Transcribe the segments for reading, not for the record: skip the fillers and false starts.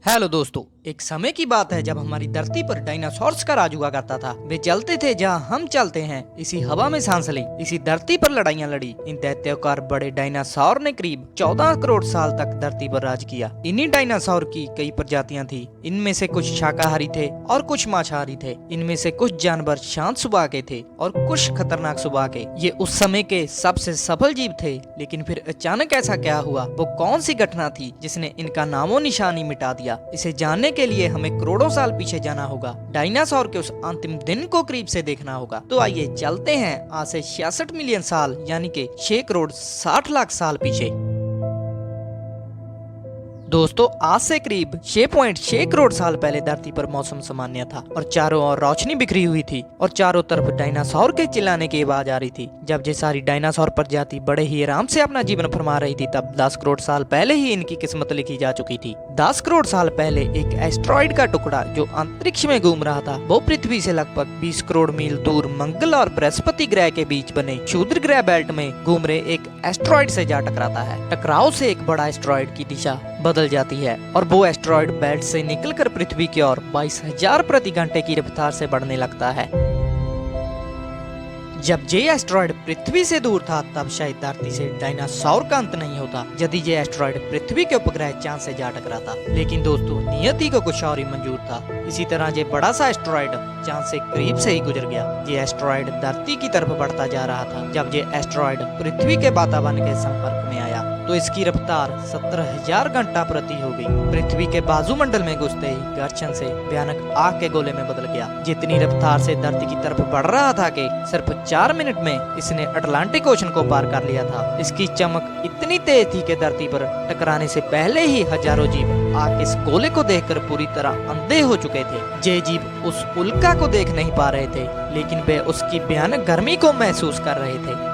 Hello दोस्तों, एक समय की बात है जब हमारी धरती पर डायनासोर्स का राज हुआ करता था। वे चलते थे जहाँ हम चलते हैं, इसी हवा में सांस ली, इसी धरती पर लड़ाइयाँ लड़ी। इन दैत्योकार बड़े डायनासोर ने करीब 14 करोड़ साल तक धरती पर राज किया। इन्हीं डायनासोर की कई प्रजातियां थी। इनमें से कुछ शाकाहारी थे और कुछ मांसाहारी थे। इनमें से कुछ जानवर शांत स्वभाव के थे और कुछ खतरनाक स्वभाव के। ये उस समय के सबसे सफल जीव थे। लेकिन फिर अचानक ऐसा क्या हुआ? वो कौन सी घटना थी जिसने इनका नामो निशान ही मिटा दिया? इसे जानने के लिए हमें करोड़ों साल पीछे जाना होगा। डायनासोर के उस अंतिम दिन को करीब से देखना होगा। तो आइए चलते हैं आज से 66 मिलियन साल यानी कि 6 करोड़ 60 लाख साल पीछे। दोस्तों, आज से करीब 6.6 करोड़ साल पहले धरती पर मौसम सामान्य था और चारों ओर रोशनी बिखरी हुई थी और चारों तरफ डायनासोर के चिल्लाने की आवाज आ रही थी। जब ये सारी डायनासोर प्रजाति बड़े ही आराम से अपना जीवन फरमा रही थी, तब 10 करोड़ साल पहले ही इनकी किस्मत लिखी जा चुकी थी। 10 करोड़ साल पहले एक एस्टेरॉइड का टुकड़ा जो अंतरिक्ष में घूम रहा था, वो पृथ्वी से लगभग 20 करोड़ मील दूर मंगल और बृहस्पति ग्रह के बीच बने क्षुद्र ग्रह बेल्ट में घूम रहे एक एस्टेरॉइड से जा टकराता है। टकराव से एक बड़ा एस्टेरॉइड की दिशा बदल जाती है और वो एस्टेरॉइड बेल्ट से निकलकर पृथ्वी की ओर 22,000 प्रति घंटे की रफ्तार से बढ़ने लगता है। जब ये एस्टेरॉइड पृथ्वी से दूर था, तब शायद धरती से डायनासोर का अंत नहीं होता यदि ये एस्टेरॉइड पृथ्वी के उपग्रह चांद से जा टकराता। लेकिन दोस्तों, नियति को कुछ और ही मंजूर था। इसी तरह ये बड़ा सा एस्टेरॉइड चांद से करीब से ही गुजर गया। ये एस्टेरॉइड धरती की तरफ बढ़ता जा रहा था। जब ये एस्टेरॉइड पृथ्वी के वातावरण के संपर्क में आया तो इसकी रफ्तार 17,000 घंटा प्रति हो गई। पृथ्वी के बाजुमंडल में घुसते ही घर्षण से भयानक आग के गोले में बदल गया। जितनी रफ्तार से धरती की तरफ बढ़ रहा था कि सिर्फ 4 मिनट में इसने अटलांटिक ओशन को पार कर लिया था। इसकी चमक इतनी तेज थी कि धरती पर टकराने से पहले ही हजारों जीव आग के इस गोले को देखकर पूरी तरह अंधे हो चुके थे। ये जीव उस उल्का को देख नहीं पा रहे थे, लेकिन वे उसकी भयानक गर्मी को महसूस कर रहे थे।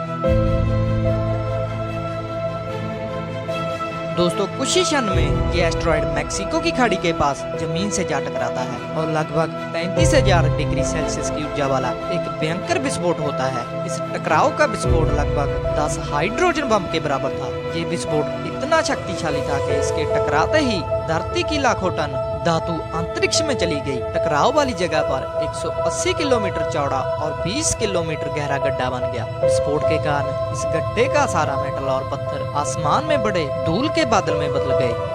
दोस्तों, कुछ ही क्षण में ये एस्टेरॉइड मैक्सिको की खाड़ी के पास जमीन से जा टकराता है और लगभग 35,000 डिग्री सेल्सियस की ऊर्जा वाला एक भयंकर विस्फोट होता है। इस टकराव का विस्फोट लगभग 10 हाइड्रोजन बम के बराबर था। ये विस्फोट इतना शक्तिशाली था कि इसके टकराते ही धरती की लाखों टन धातु अंतरिक्ष में चली गई। टकराव वाली जगह पर 180 किलोमीटर चौड़ा और 20 किलोमीटर गहरा गड्ढा बन गया। विस्फोट के कारण इस गड्ढे का सारा मेटल और पत्थर आसमान में बड़े धूल के बादल में बदल गए।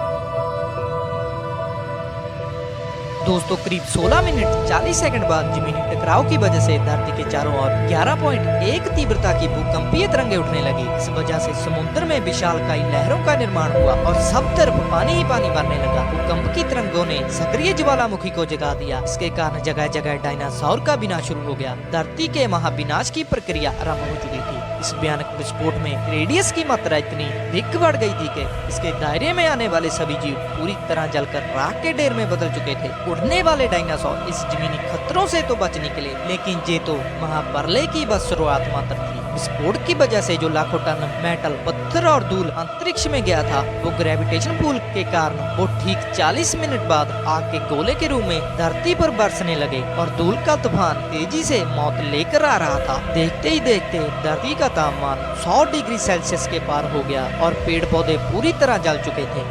दोस्तों, करीब 16 मिनट 40 सेकंड बाद जमीनी टकराव की वजह से धरती के चारों ओर 11.1 तीव्रता की भूकंपीय तरंगें उठने लगी। इस वजह से समुद्र में विशालकाय लहरों का निर्माण हुआ और सब तरफ पानी ही पानी भरने लगा। भूकंप की तरंगों ने सक्रिय ज्वालामुखी को जगा दिया। इसके कारण जगह जगह डायनासोर का विनाश शुरू हो गया। धरती के महाविनाश की प्रक्रिया आरंभ हो चुकी थी। इस भयानक विस्फोट में रेडियस की मात्रा इतनी अधिक बढ़ गई थी कि इसके दायरे में आने वाले सभी जीव पूरी तरह जलकर राख के ढेर में बदल चुके थे। उड़ने वाले डायनासोर इस जमीनी खतरों से तो बच निकले, लेकिन ये तो महाप्रलय की बस शुरुआत मात्र थी। विस्फोट की वजह से जो लाखों टन मेटल, पत्थर और धूल अंतरिक्ष में गया था, वो ग्रेविटेशन पुल के कारण वो ठीक 40 मिनट बाद आग के गोले के रूप में धरती पर बरसने लगे और धूल का तूफान तेजी से मौत लेकर आ रहा था। देखते ही देखते धरती का तापमान 100 डिग्री सेल्सियस के पार हो गया और पेड़ पौधे पूरी तरह जल चुके थे।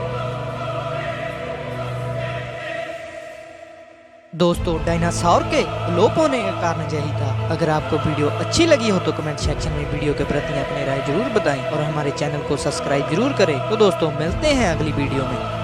दोस्तों, डायनासोर के विलोप होने का कारण यही था। अगर आपको वीडियो अच्छी लगी हो तो कमेंट सेक्शन में वीडियो के प्रति अपनी राय जरूर बताएं और हमारे चैनल को सब्सक्राइब जरूर करें। तो दोस्तों, मिलते हैं अगली वीडियो में।